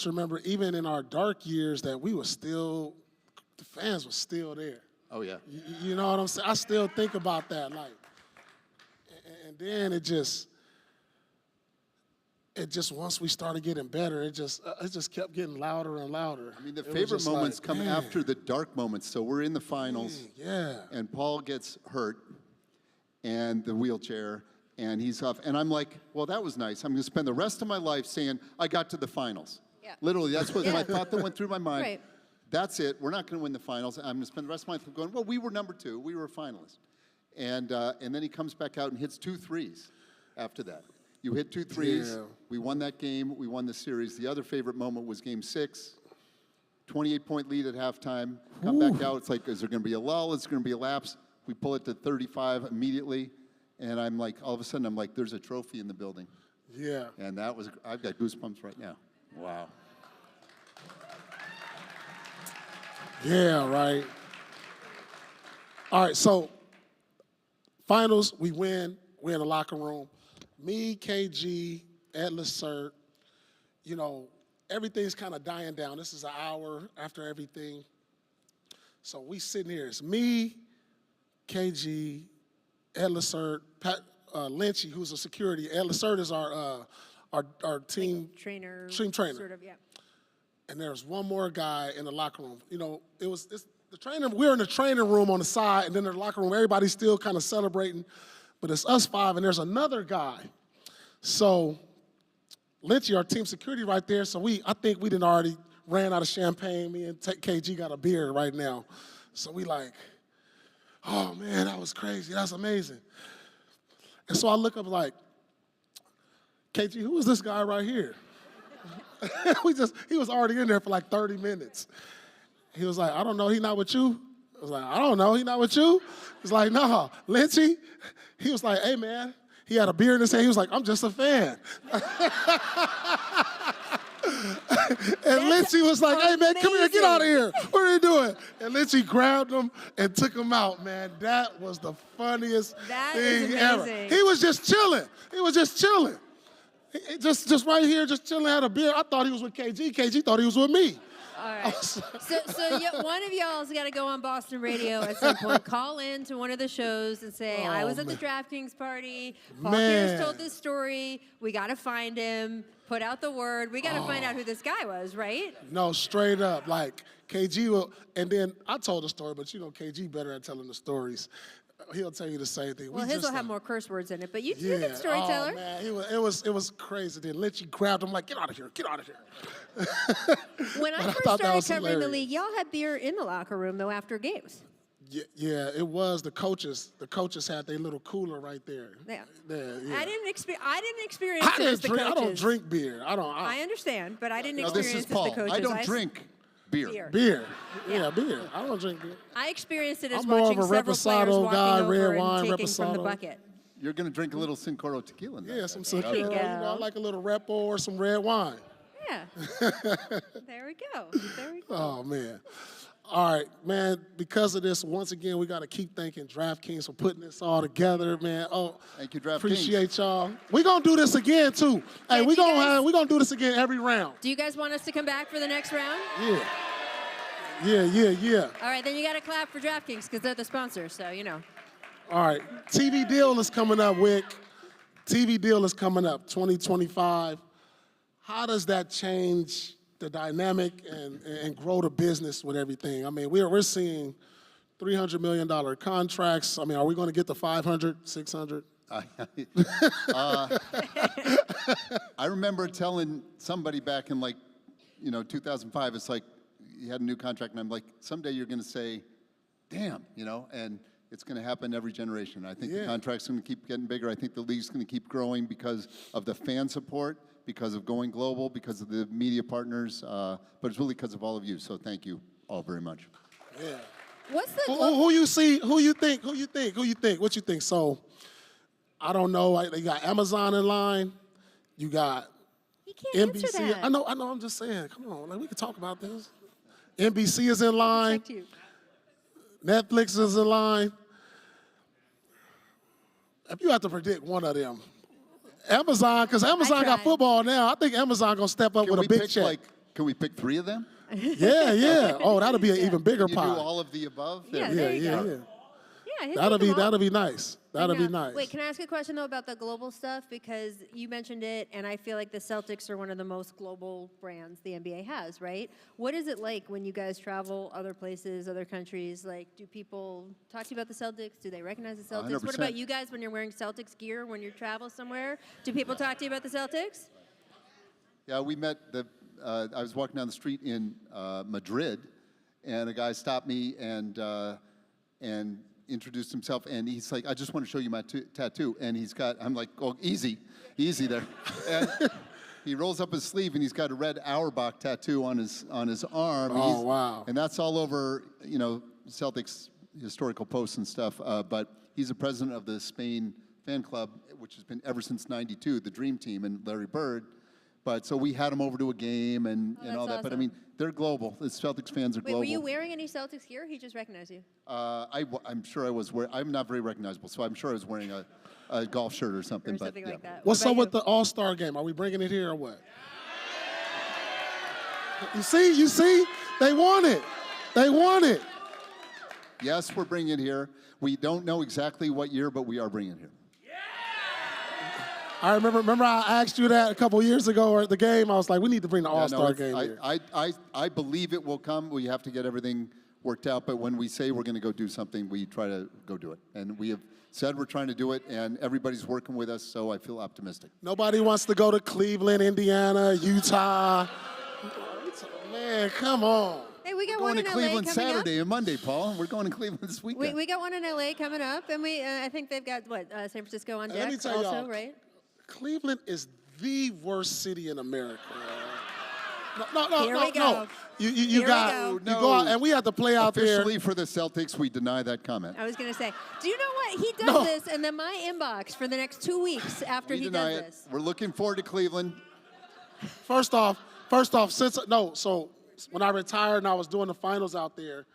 remember even in our dark years that the fans were still there. Oh, yeah. You know what I'm saying? I still think about that, like, and then it just once we started getting better, it just kept getting louder and louder. I mean, the favorite moments come after the dark moments. So we're in the finals, and Paul gets hurt, and the wheelchair, and he's off, and I'm like, well, that was nice. I'm going to spend the rest of my life saying I got to the finals. Yeah. Literally, that's what my thought that went through my mind. Right. That's it. We're not going to win the finals. I'm going to spend the rest of my life going, well, we were number 2. We were a finalist. And then he comes back out and hits 2 threes after that. You hit 2 threes. Yeah. We won that game. We won the series. The other favorite moment was Game 6. 28-point lead at halftime. Come back out. It's like, is there going to be a lull? Is there going to be a lapse? We pull it to 35 immediately. And I'm like, all of a sudden, I'm like, there's a trophy in the building. Yeah. And I've got goosebumps right now. Wow. Yeah, right. All right, so finals, we win. We're in the locker room. Me, KG, Ed Lacert, you know, everything's kind of dying down. This is an hour after everything. So we sitting here. It's me, KG, Ed Lacert, Pat Lynchy, who's a security. Ed Lacert is our team trainer. Team trainer. Sort of, yeah. And there's one more guy in the locker room. You know, the trainer. We're in the training room on the side, and then in the locker room, everybody's still kind of celebrating. But it's us 5, and there's another guy. So Lynchy, our team security, right there. So I think we didn't already ran out of champagne. Me and KG got a beer right now. So we like, oh man, that was crazy. That's amazing. And so I look up like, KG, who is this guy right here? He was already in there for like 30 minutes. He was like, I don't know, he not with you? I was like, I don't know, he not with you? He's like, no, Lynchy. He was like, hey man, he had a beer in his hand. He was like, I'm just a fan. And Lindsey was like, hey, man, come here, get out of here. What are you doing? And Lindsey grabbed him and took him out, man. That was the funniest thing ever. He was just chilling. He was just chilling. Just right here, just chilling, had a beer. I thought he was with KG. KG thought he was with me. All right. So one of y'all's got to go on Boston radio at some point. Call in to one of the shows and say, I was at the DraftKings party. Paul Pierce told this story. We got to find him. Put out the word. We got to find out who this guy was, right? No, straight up. Like, KG will, and then I told the story, but you know KG better at telling the stories. He'll tell you the same thing. Well, his will have more curse words in it, but you're a good storyteller. Oh, man, it was crazy. Then Lindsey grabbed him like, get out of here, get out of here. When I first started covering the league, y'all had beer in the locker room, though, after games. Yeah, it was the coaches. The coaches had their little cooler right there. Yeah. Yeah. I didn't experience it as the coaches. I don't drink beer. I understand, but I didn't No, experience this is it as Paul. the coaches. I don't drink beer. Beer. Yeah, beer. I don't drink beer. I experienced it as I'm more watching of a several players reposado walking guy, over red and wine, taking from the reposado. bucket. You're going to drink a little Cincoro tequila now. Yeah, some There Cincoro. you You go. know, I like a little Repo or some red wine. Yeah. There we go. There we go. Oh, man. All right, man, because of this, once again, we got to keep thanking DraftKings for putting this all together, man. Oh, Thank you, DraftKings. Appreciate y'all. We're going to do this again, too. Hey, we're going to do this again every round. Do you guys want us to come back for the next round? Yeah. All right, then you got to clap for DraftKings because they're the sponsor, so you know. All right, TV deal is coming up, Wick. TV deal is coming up, 2025. How does that change the dynamic and grow the business with everything? I mean, we're seeing $300 million contracts. I mean, are we going to get to 500, 600? I remember telling somebody back in 2005, it's like you had a new contract, and I'm like, someday you're going to say, damn, and it's going to happen every generation. I think the contract's going to keep getting bigger. I think the league's going to keep growing because of the fan support, because of going global, because of the media partners, but it's really because of all of you. So thank you all very much. Yeah. What's the who you see? Who you think? What you think? So, I don't know. You got Amazon in line. You got He can't NBC. answer that. I know. I'm just saying. Come on, we can talk about this. NBC is in line. Checked you. Netflix is in line. If you have to predict one of them, Amazon, because Amazon got football now. I think Amazon gonna step up with a big check. Can we pick 3 of them? Yeah. Oh, that'll be an even bigger Can you pie. do all of the above? Yeah, there you go. Yeah, That'll be nice. That'll be nice. Wait, can I ask a question, though, about the global stuff? Because you mentioned it, and I feel like the Celtics are one of the most global brands the NBA has, right? What is it like when you guys travel other places, other countries? Like, do people talk to you about the Celtics? Do they recognize the Celtics? 100%. What about you guys when you're wearing Celtics gear when you travel somewhere? Do people talk to you about the Celtics? Yeah, we met I was walking down the street in Madrid, and a guy stopped me and introduced himself, and he's like, I just want to show you my tattoo. And I'm like, oh, easy there. And he rolls up his sleeve, and he's got a red Auerbach tattoo on his arm. Oh, wow. And that's all over, Celtics historical posts and stuff. But he's the president of the Spain fan club, which has been ever since '92, the Dream Team and Larry Bird. But so we had him over to a game and all that. awesome. But I mean, they're global. The Celtics fans are global. Were you wearing any Celtics gear? He just recognized you. I'm sure I was wearing. I'm not very recognizable, so I'm sure I was wearing a golf shirt or something. Or something like that. What's What up about with the All-Star game? Are we bringing it here or what? You see, they want it. Yes, we're bringing it here. We don't know exactly what year, but we are bringing it here. I remember I asked you that a couple years ago at the game. I was like, we need to bring the All-Star game here. I believe it will come. We have to get everything worked out, but when we say we're going to go do something, we try to go do it. And we have said we're trying to do it, and everybody's working with us, so I feel optimistic. Nobody wants to go to Cleveland, Indiana, Utah. Man, come on. Hey, we got We're one going in to Cleveland LA coming Saturday up. and Monday, Paul. We're going to Cleveland this weekend. We got one in LA coming up, and I think they've got San Francisco on Let me deck tell also, y'all, right? Cleveland is the worst city in America. Here we go. You go out, and we have to play out there. Officially for the Celtics, we deny that comment. I was going to say, do you know what? He does this, and then my inbox for the next 2 weeks after We he deny does it. this. We're looking forward to Cleveland. First off, First off, so when I retired and I was doing the finals out there,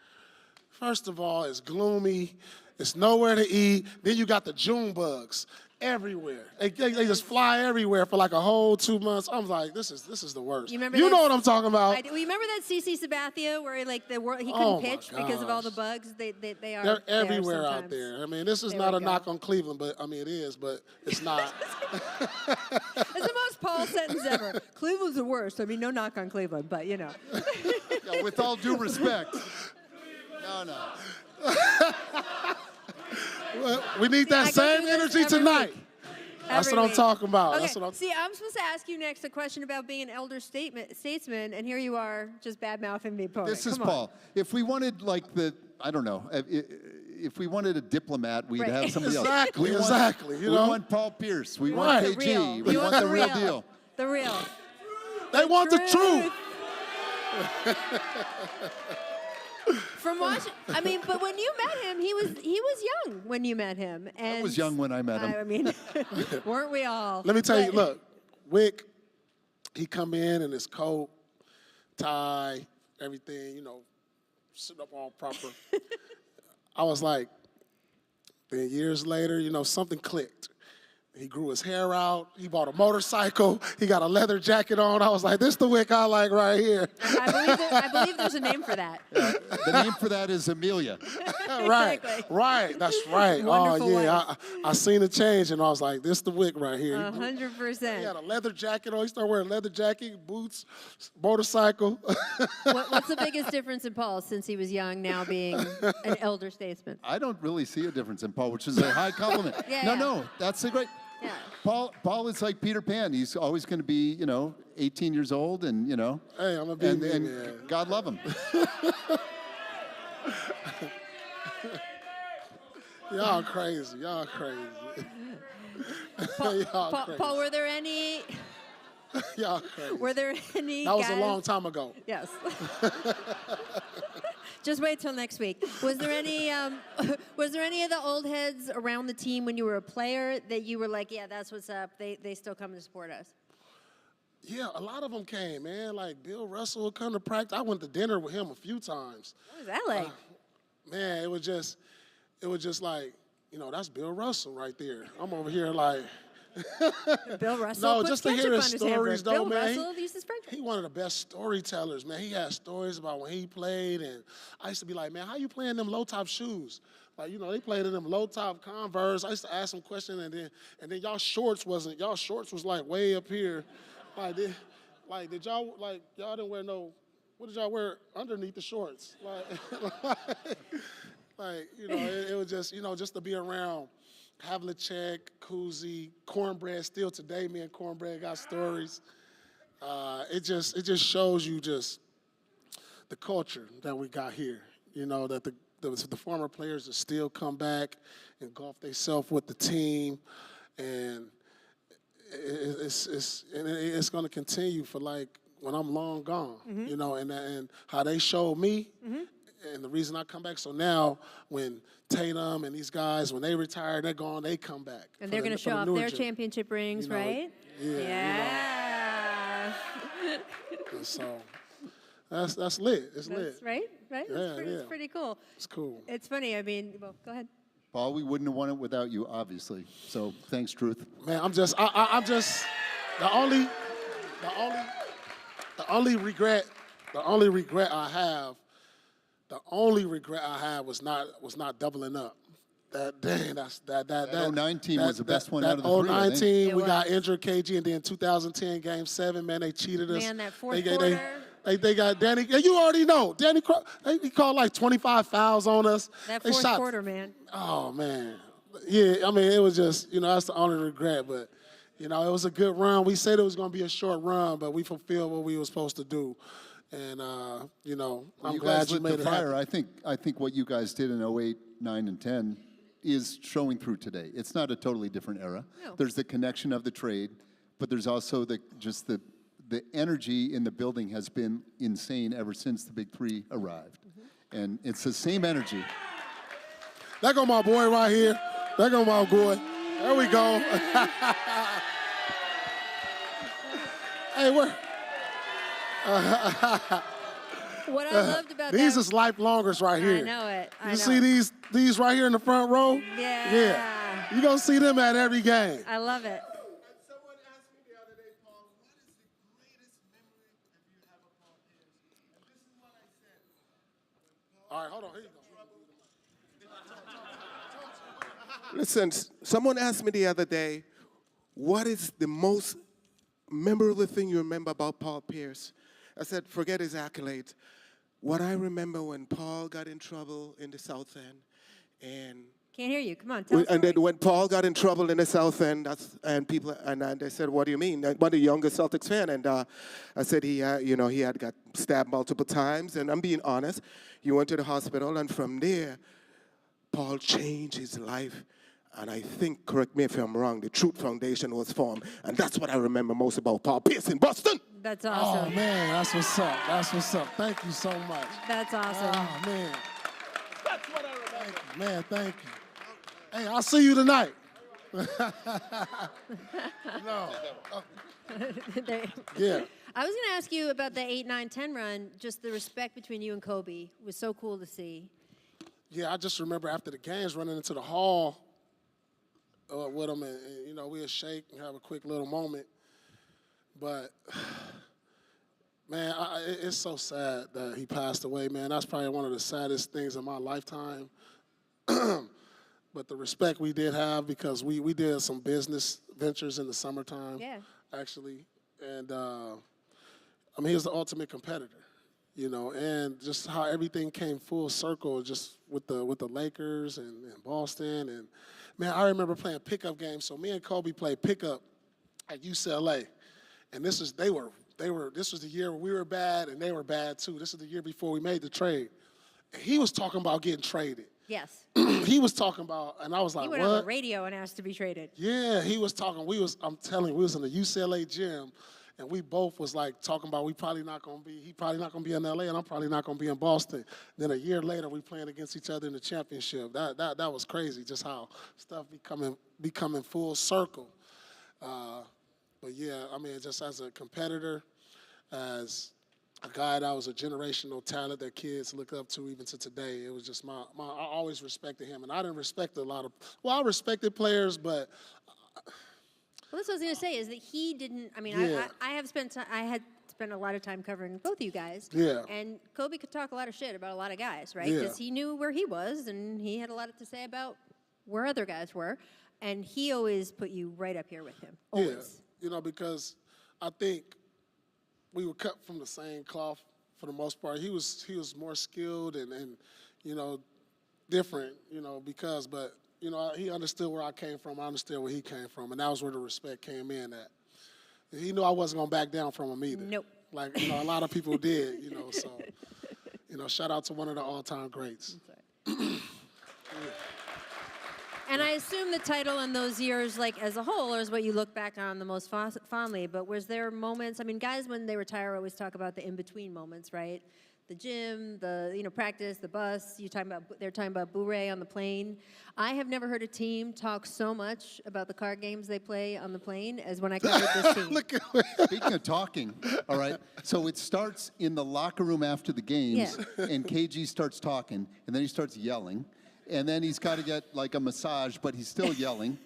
first of all, it's gloomy. It's nowhere to eat. Then you got the June bugs everywhere. They just fly everywhere for like a whole 2 months. I'm like, this is the worst. You know what I'm talking about? Well, you remember that CC Sabathia where he couldn't pitch because of all the bugs? They're everywhere out there. I mean, this is not a knock on Cleveland, but I mean it is, but it's not. It's the most Paul sentence ever. Cleveland's the worst. I mean, no knock on Cleveland, but you know. Yeah, with all due respect. No. We need that same energy tonight. That's what I'm talking about. Okay. That's See, I'm supposed to ask you next a question about being an elder statesman, and here you are just bad-mouthing me, opponent. This is Paul. If we wanted if we wanted a diplomat, we'd have somebody else. Exactly. We want Paul Pierce. We want KG. We want the real deal. The real. They want the truth. From watching, I mean, but when you met him, he was young when you met him. And I was young when I met him. I mean, weren't we all? Let me tell you, look, Wick, he come in his coat, tie, everything, sit up all proper. I was like, then years later, something clicked. He grew his hair out. He bought a motorcycle. He got a leather jacket on. I was like, this the Wick I like right here. I believe there's a name for that. The name for that is Amelia. Right, Exactly. right. That's right. Wonderful Oh, yeah. I seen the change, and I was like, this the Wick right here. 100%. He had a leather jacket on. He started wearing leather jacket, boots, motorcycle. What's the biggest difference in Paul since he was young, now being an elder statesman? I don't really see a difference in Paul, which is a high compliment. No, that's a great. Yeah. Paul is like Peter Pan. He's always going to be, 18 years old, and Hey, I'm a big and man. God love him. Y'all crazy. Y'all crazy. Paul, were there any? Y'all crazy. Were there any? That was guys? a long time ago. Yes. Just wait till next week. Was there any of the old heads around the team when you were a player that you were like, yeah, that's what's up. They still come to support us? Yeah, a lot of them came, man. Like Bill Russell would come to practice. I went to dinner with him a few times. What was that like? Man, it was just like, that's Bill Russell right there. I'm over here like. Bill Russell. No, puts just to hear ketchup his on stories, though, Bill man. Russell uses French. He one of the best storytellers, man. He had stories about when he played, and I used to be like, man, how you playing them low-top shoes? Like, they played in them low-top Converse. I used to ask him questions, and then y'all shorts was like way up here. Did y'all didn't wear what did y'all wear underneath the shorts? It was just, just to be around Havlicek, Kuzi, Cornbread. Still today, me and Cornbread got stories. It just shows you just the culture that we got here. That the former players that still come back and golf themselves with the team, and it's going to continue for like when I'm long gone. And how they showed me. And the reason I come back, so now when Tatum and these guys, when they retire, they're gone, they come back. And they're going to show off their championship rings, right? Yeah. So that's lit. It's lit. Right? Yeah, It's pretty cool. It's cool. It's funny. I mean, well, go ahead. Paul, we wouldn't have won it without you, obviously. So thanks, Truth. Man, I'm just the only regret I have. The only regret I had was not doubling up. That 09 team was the best one out of the three. That 09 team, we got injured KG, and then 2010 Game 7, man, they cheated us. Man, that fourth quarter. They got Danny. You already know. He called like 25 fouls on us. That fourth quarter, man. Oh, man. Yeah, I mean, it was just, that's the only regret. But, it was a good run. We said it was going to be a short run, but we fulfilled what we were supposed to do. And, I'm glad you made it happen. I think what you guys did in 08, 9, and 10 is showing through today. It's not a totally different era. No. There's the connection of the trade, but there's also the energy in the building has been insane ever since the Big Three arrived. And it's the same energy. There go my boy right here. There go my boy. There we go. Hey, What I loved about These that, is lifelongers right here. I know it. I You know see it. these right here in the front row? Yeah. Yeah. You gonna see them at every game. I love it. Someone asked me the other day, Paul, what is the greatest memory that you have of Paul Pierce? And this is what I said. All right, hold on. Here you go. Listen, someone asked me the other day, what is the most memorable thing you remember about Paul Pierce? I said, forget his accolades. What I remember when Paul got in trouble in the South End, and Can't hear you. Come on, tell us. and then when Paul got in trouble in the South End, and they said, "What do you mean?" One of the youngest Celtics fan, and I said he had got stabbed multiple times, and I'm being honest. He went to the hospital, and from there, Paul changed his life. And I think, correct me if I'm wrong, the Truth Foundation was formed, and that's what I remember most about Paul Pierce in Boston. That's Oh, awesome. man, that's what's up. That's what's up. Thank you so much. That's awesome. Oh, man. That's what I remember. Man, thank you. Hey, I'll see you tonight. No. Yeah. I was going to ask you about the 8, 9, 10 run. Just the respect between you and Kobe was so cool to see. Yeah, I just remember after the games running into the hall with him, and we'd shake and have a quick little moment. But, man, it's so sad that he passed away, man. That's probably one of the saddest things in my lifetime. But the respect we did have, because we did some business ventures in the summertime, actually. And, he was the ultimate competitor, and just how everything came full circle just with the Lakers and Boston. And, man, I remember playing pickup games. So me and Kobe played pickup at UCLA. And this was the year where we were bad and they were bad too. This is the year before we made the trade. And he was talking about getting traded. Yes. He was talking about, and I was like, He what? went on the radio and asked to be traded. Yeah, he was talking. I'm telling you, we was in the UCLA gym, and we both was like talking about he probably not gonna be in LA, and I'm probably not gonna be in Boston. Then a year later, we playing against each other in the championship. That was crazy, just how stuff becoming full circle. But yeah, just as a competitor, as a guy that was a generational talent that kids look up to even to today, it was just I always respected him. And I didn't respect I respected players, but. Well, that's what I was going to say, is that he didn't, I had spent a lot of time covering both you guys. Yeah. And Kobe could talk a lot of shit about a lot of guys, right? Yeah. Because he knew where he was, and he had a lot to say about where other guys were. And he always put you right up here with him. Always. Yeah, because I think we were cut from the same cloth for the most part. He was more skilled and different, but he understood where I came from. I understood where he came from, and that was where the respect came in at. He knew I wasn't going to back down from him either. Nope. Like, a lot of people did, so, shout out to one of the all-time greats. And I assume the title in those years, like as a whole, is what you look back on the most fondly. But was there moments? Guys, when they retire, always talk about the in-between moments, right? The gym, the practice, the bus. They're talking about Boo-Ray on the plane. I have never heard a team talk so much about the card games they play on the plane as when I covered this team. Speaking of talking, all right, so it starts in the locker room after the games, and KG starts talking, and then he starts yelling. And then he's got to get like a massage, but he's still yelling.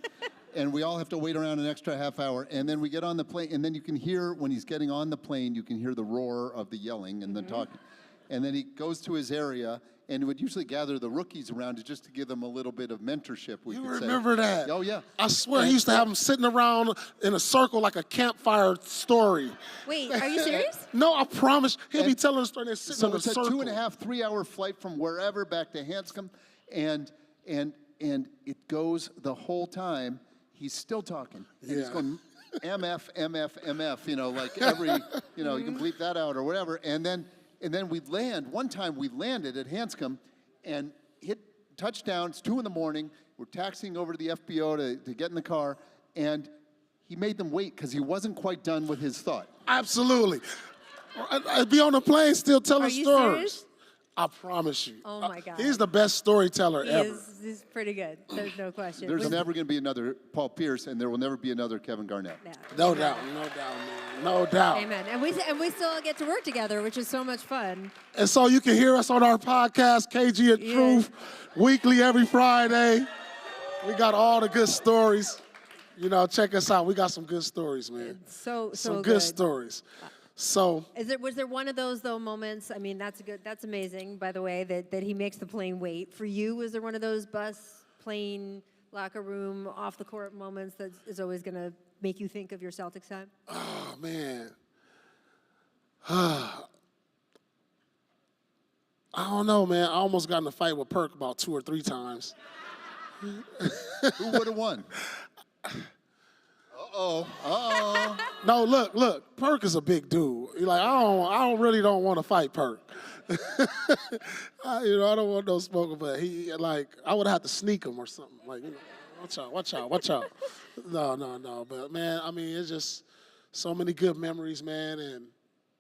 And we all have to wait around an extra half hour. And then we get on the plane, and then you can hear, when he's getting on the plane, you can hear the roar of the yelling and the talking. And then he goes to his area, and would usually gather the rookies around just to give them a little bit of mentorship, we could say. You remember that? Oh, yeah. I swear he used to have them sitting around in a circle like a campfire story. Wait, are you serious? No, I promise. He'll be telling the story and they're sitting So in a it's a circle. 2.5, 3-hour flight from wherever back to Hanscom, and it goes the whole time. He's still talking. And he's going MF, MF, MF. Like every you can bleep that out or whatever. And then we land. One time we landed at Hanscom and hit touchdown. It's 2 a.m. We're taxiing over to the FBO to get in the car, and he made them wait because he wasn't quite done with his thought. Absolutely. I'd be on the plane still telling stories. Are you serious? I promise you. Oh, my God. He's the best storyteller ever. He's pretty good. There's no question. There's never going to be another Paul Pierce, and there will never be another Kevin Garnett. No doubt, man. No doubt. Amen. And we still get to work together, which is so much fun. And so you can hear us on our podcast, KG and Yeah. Truth, weekly every Friday. We got all the good stories. You know, check us out. We got some good stories, man. So Some good. good stories. So Was there one of those though moments? I mean, that's amazing, by the way, that he makes the plane wait. For you, was there one of those bus, plane, locker room, off the court moments that is always gonna make you think of your Celtics time? oh, man. I don't know, man. I almost got in a fight with Perk about 2 or 3 times. Who would have won? Uh-oh. No, look. Perk is a big dude. You're like, I really don't want to fight Perk. I don't want no smoking, but I would have to sneak him or something. Like, watch out. No. But man, I mean, it's just so many good memories, man, and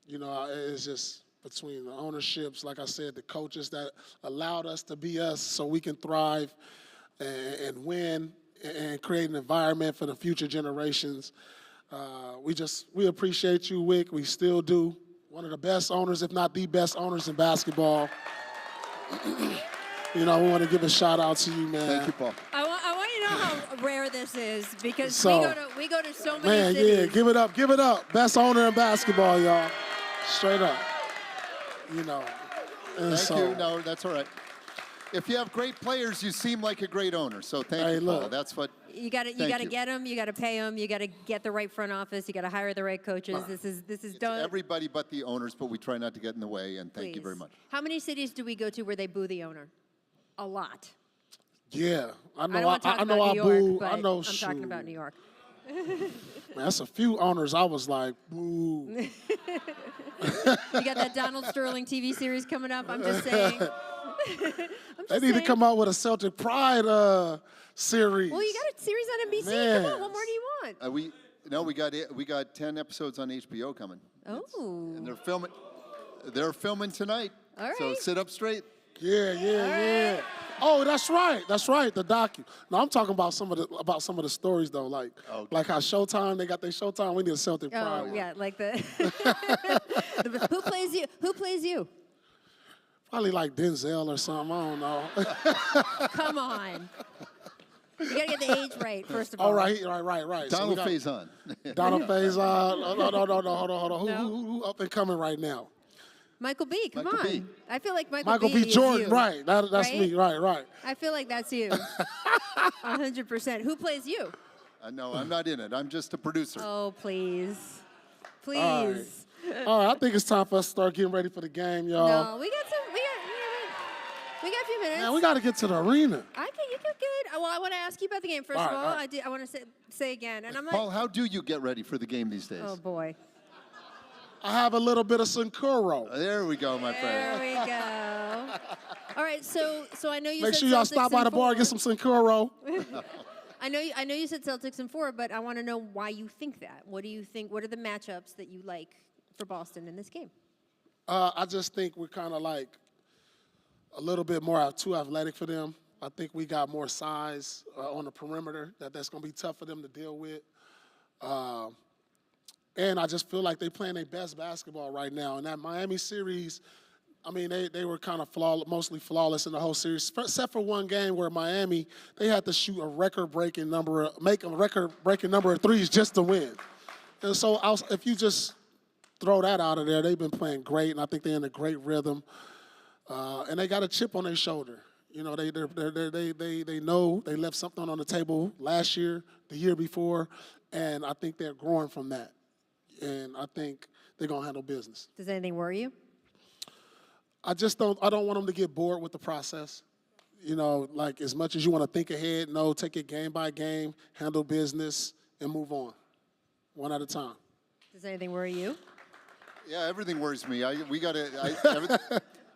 it's just between the ownerships, like I said, the coaches that allowed us to be us, so we can thrive and win and create an environment for the future generations. We appreciate you, Wick. We still do. One of the best owners, if not the best owners in basketball. We want to give a shout out to you, man. Thank you, Paul. I want you to know how rare this is because So, we go to so many Man, cities. yeah, give it up. Best owner in basketball, y'all. Straight up. And Thank you. No, that's all right. If you have great players, you seem like a great owner. So thank you, Paul. Look. That's what. You got to get them. You got to pay them. You got to get the right front office. You got to hire the right coaches. This is done. Everybody but the owners, but we try not to get in the way. And thank you very Please. much. How many cities do we go to where they boo the owner? A lot. Yeah, I know. I don't want to talk I know. about I New York, boo. but I know. I'm talking about New York. Man, that's a few owners. I was like, boo. You got that Donald Sterling TV series coming up. I'm just saying. They need to come out with a Celtic Pride series. Well, you got a series on NBC. Man. Come on, what more do you want? We got 10 episodes on HBO coming. Oh. And they're filming tonight. All So right. sit up straight. Yeah. Oh, that's right. The docu. No, I'm talking about some of the stories though, like how Showtime, they got their Showtime. We need a Celtic Pride. Oh, one. yeah, like the. Who plays you? Who plays you? Probably like Denzel or something. I don't know. Come on. You gotta get the age right, first of all. All right. So we Donald got Faison. Donald Faison. No, hold on. No? Who up and coming right now? Michael B. Come Michael on. B. I feel like Michael B. B. is Jordan. you. Right. That's Right? me. Right. I feel like that's you. 100%. Who plays you? No, I'm not in it. I'm just a producer. Oh, please. Please. All right. All right. I think it's time for us to start getting ready for the game, y'all. No, we got a few minutes. Man, we got to get to the arena. You get good. Well, I want to ask you about the game. First All of right, all, all right. I want to say again, and I'm like, Paul, how do you get ready for the game these days? oh boy. I have a little bit of Sincuro. There we go, my There friend. we go. All right, so I know you Make said sure y'all Celtics stop by in the bar and get 4. some Sincuro. I know you said Celtics in 4, but I want to know why you think that. What do you think? What are the matchups that you like for Boston in this game? I just think we're kind of like a little bit more too athletic for them. I think we got more size on the perimeter that's going to be tough for them to deal with. And I just feel like they're playing their best basketball right now. And that Miami series, I mean, they were kind of mostly flawless in the whole series, except for one game where Miami, they had to shoot a record-breaking number of threes just to win. And so if you just throw that out of there, they've been playing great, and I think they're in a great rhythm. And they got a chip on their shoulder. You know, they know they left something on the table last year, the year before, and I think they're growing from that. And I think they're gonna handle business. Does anything worry you? I don't want them to get bored with the process. You know, like as much as you want to think ahead, no, take it game by game, handle business, and move on, one at a time. Does anything worry you? Yeah, everything worries me.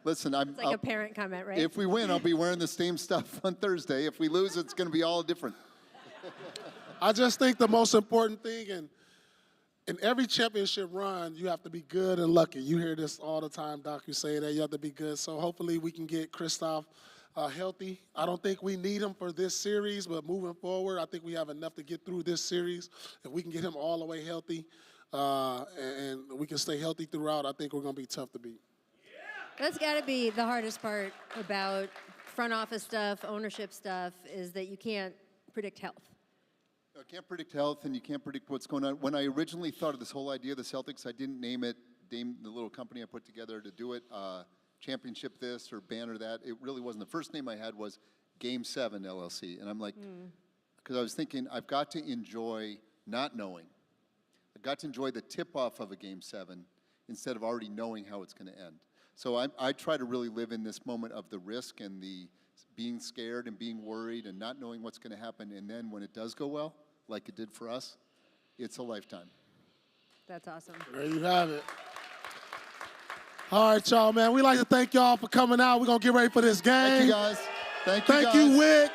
Listen, It's like a parent comment, right? If we win, I'll be wearing the same stuff on Thursday. If we lose, it's going to be all different. I just think the most important thing, and in every championship run, you have to be good and lucky. You hear this all the time, Doc. You say that you have to be good. So hopefully we can get Kristaps healthy. I don't think we need him for this series, but moving forward, I think we have enough to get through this series. If we can get him all the way healthy, and we can stay healthy throughout, I think we're going to be tough to beat. That's got to be the hardest part about front office stuff, ownership stuff, is that you can't predict health. You can't predict health, and you can't predict what's going on. When I originally thought of this whole idea of the Celtics, I didn't name the little company I put together to do it, Championship this or Banner that. It really wasn't. The first name I had was Game 7 LLC. And I'm like, because I was thinking, I've got to enjoy not knowing. I've got to enjoy the tip-off of a Game 7 instead of already knowing how it's going to end. So I try to really live in this moment of the risk and the being scared and being worried and not knowing what's going to happen. And then when it does go well, like it did for us, it's a lifetime. That's awesome. There you have it. All right, y'all, man. We'd like to thank y'all for coming out. We're going to get ready for this game. Thank you, guys. Thank you, Wick.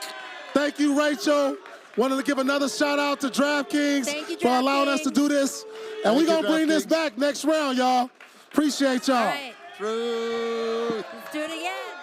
Thank you, Rachel. Wanted to give another shout out to DraftKings for allowing us to do this. And we're going to bring this back next round, y'all. Appreciate y'all. All right. Truth. Let's do it again.